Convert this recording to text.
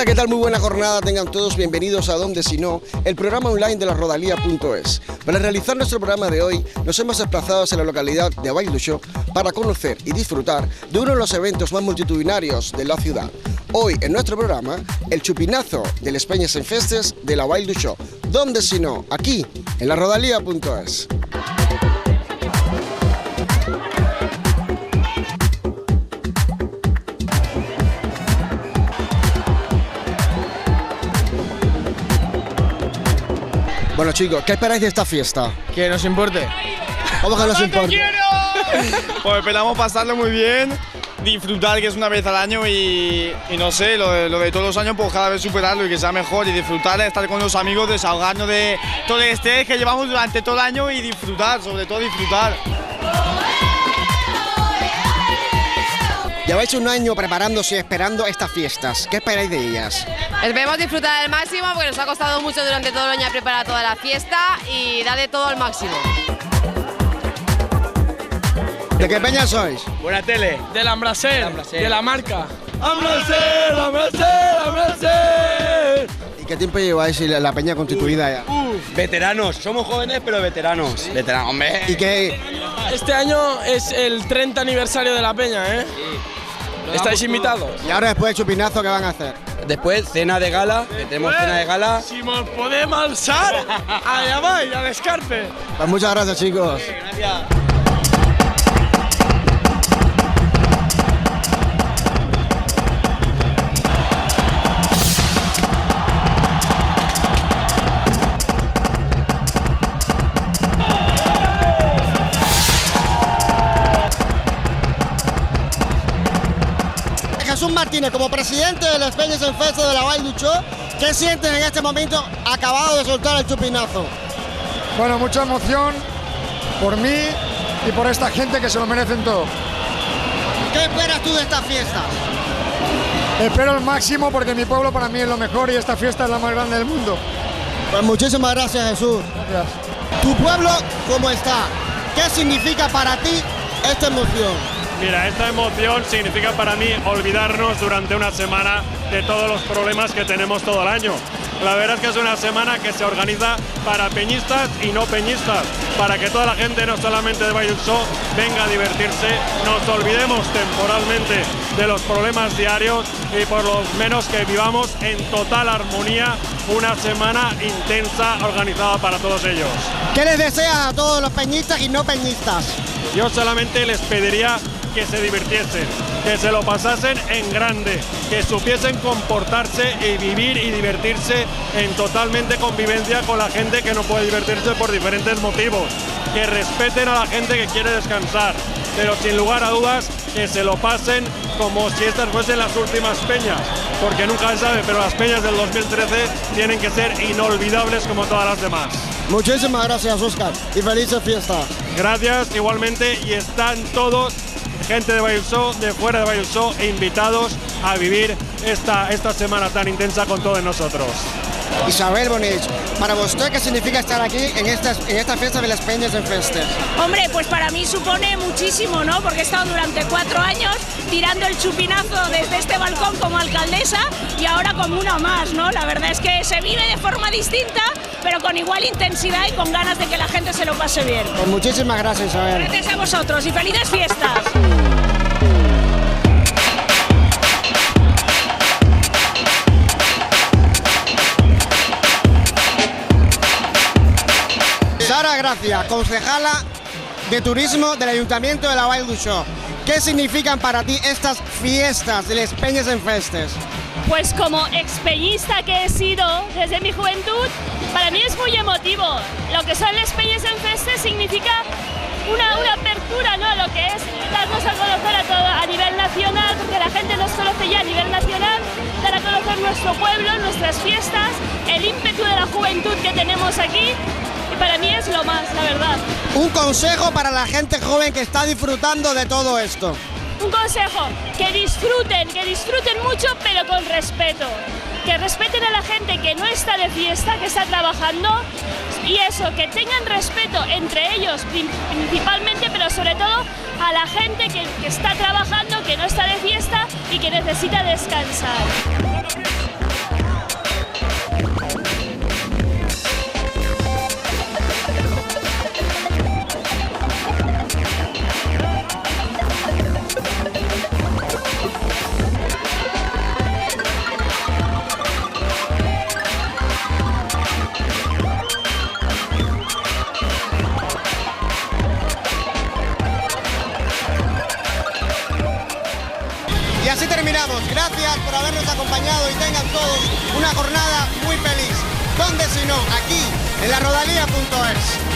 Hola, ¿qué tal? Muy buena jornada, tengan todos bienvenidos a Donde Si No, el programa online de la Rodalía.es. Para realizar nuestro programa de hoy, nos hemos desplazado hacia la localidad de Vall d'Uixó para conocer y disfrutar de uno de los eventos más multitudinarios de la ciudad. Hoy, en nuestro programa, el chupinazo de les Peñes en Festes de la Vall d'Uixó. Donde Si No, aquí, en la Rodalía.es. Bueno, chicos, ¿qué esperáis de esta fiesta? Que nos importe. ¿Cómo que nos importa? Pues esperamos pasarlo muy bien, disfrutar, que es una vez al año, y no sé, lo de todos los años, pues cada vez superarlo y que sea mejor, y disfrutar, estar con los amigos, desahogarnos de todo el estrés que llevamos durante todo el año y disfrutar, sobre todo disfrutar. Lleváis un año preparándose y esperando estas fiestas. ¿Qué esperáis de ellas? Esperemos disfrutar al máximo porque nos ha costado mucho durante todo el año preparar toda la fiesta y darle todo al máximo. ¿De qué peña sois? Buena tele. De la Ambraser, de la marca. ¡Ambraser, Ambraser, Ambraser! ¿Y qué tiempo lleváis la peña constituida ya? Veteranos, somos jóvenes pero veteranos. Sí. Veteranos, hombre. ¿Y qué? Este año es el 30 aniversario de la peña, ¿eh? Sí. ¿Estáis invitados? Y ahora después del chupinazo, ¿qué van a hacer? Después, cena de gala, que tenemos cena de gala. Si nos podemos alzar, allá va, al escarpe. Pues muchas gracias, chicos. Gracias. Jesús Martínez, como presidente de les Peñes en Festes de la Vall d'Uixó, ¿qué sientes en este momento acabado de soltar el chupinazo? Bueno, mucha emoción por mí y por esta gente que se lo merecen todo. ¿Qué esperas tú de esta fiesta? Espero el máximo porque mi pueblo para mí es lo mejor y esta fiesta es la más grande del mundo. Pues muchísimas gracias, Jesús. Gracias. ¿Tu pueblo cómo está? ¿Qué significa para ti esta emoción? Mira, esta emoción significa para mí olvidarnos durante una semana de todos los problemas que tenemos todo el año. La verdad es que es una semana que se organiza para peñistas y no peñistas, para que toda la gente, no solamente de Vall d'Uixó, venga a divertirse, nos olvidemos temporalmente de los problemas diarios y por lo menos que vivamos en total armonía una semana intensa organizada para todos ellos. ¿Qué les deseas a todos los peñistas y no peñistas? Yo solamente les pediría que se divirtiesen, que se lo pasasen en grande, que supiesen comportarse y vivir y divertirse en totalmente convivencia con la gente que no puede divertirse por diferentes motivos, que respeten a la gente que quiere descansar, pero sin lugar a dudas que se lo pasen como si estas fuesen las últimas peñas, porque nunca se sabe, pero las peñas del 2013 tienen que ser inolvidables como todas las demás. Muchísimas gracias, Óscar, y felices fiestas. Gracias igualmente, y están todos, gente de Vall d'Uixó, de fuera de Vall d'Uixó, invesitados a vivir esta semana tan intensa con todos nosotros. Isabel Bonich, para usted, ¿qué significa estar aquí en esta fiesta de les Peñes en Festes? Hombre, pues para mí supone muchísimo, ¿no? Porque he estado durante 4 años tirando el chupinazo desde este balcón como alcaldesa y ahora como una más, ¿no? La verdad es que se vive de forma distinta, pero con igual intensidad y con ganas de que la gente se lo pase bien. Pues muchísimas gracias, Isabel. Gracias a vosotros y felices fiestas. Sara Gracia, concejala de turismo del Ayuntamiento de la Vall d'Uixó. ¿Qué significan para ti estas fiestas de les Peñes en Festes? Pues como expeñista que he sido desde mi juventud, para mí es muy emotivo. Lo que son les Peñes en Festes significa una apertura, ¿no?, a lo que es darnos a conocer a nivel nacional, porque la gente nos conoce ya a nivel nacional, dar a conocer nuestro pueblo, nuestras fiestas, el ímpetu de la juventud que tenemos aquí. Y para mí es lo más, la verdad. Un consejo para la gente joven que está disfrutando de todo esto. Un consejo, que disfruten mucho, pero con respeto. Que respeten a la gente que no está de fiesta, que está trabajando, y eso, que tengan respeto entre ellos principalmente, pero sobre todo a la gente que está trabajando, que no está de fiesta y que necesita descansar. Gracias por habernos acompañado y tengan todos una jornada muy feliz. ¿Dónde si no? Aquí, en larodalía.es.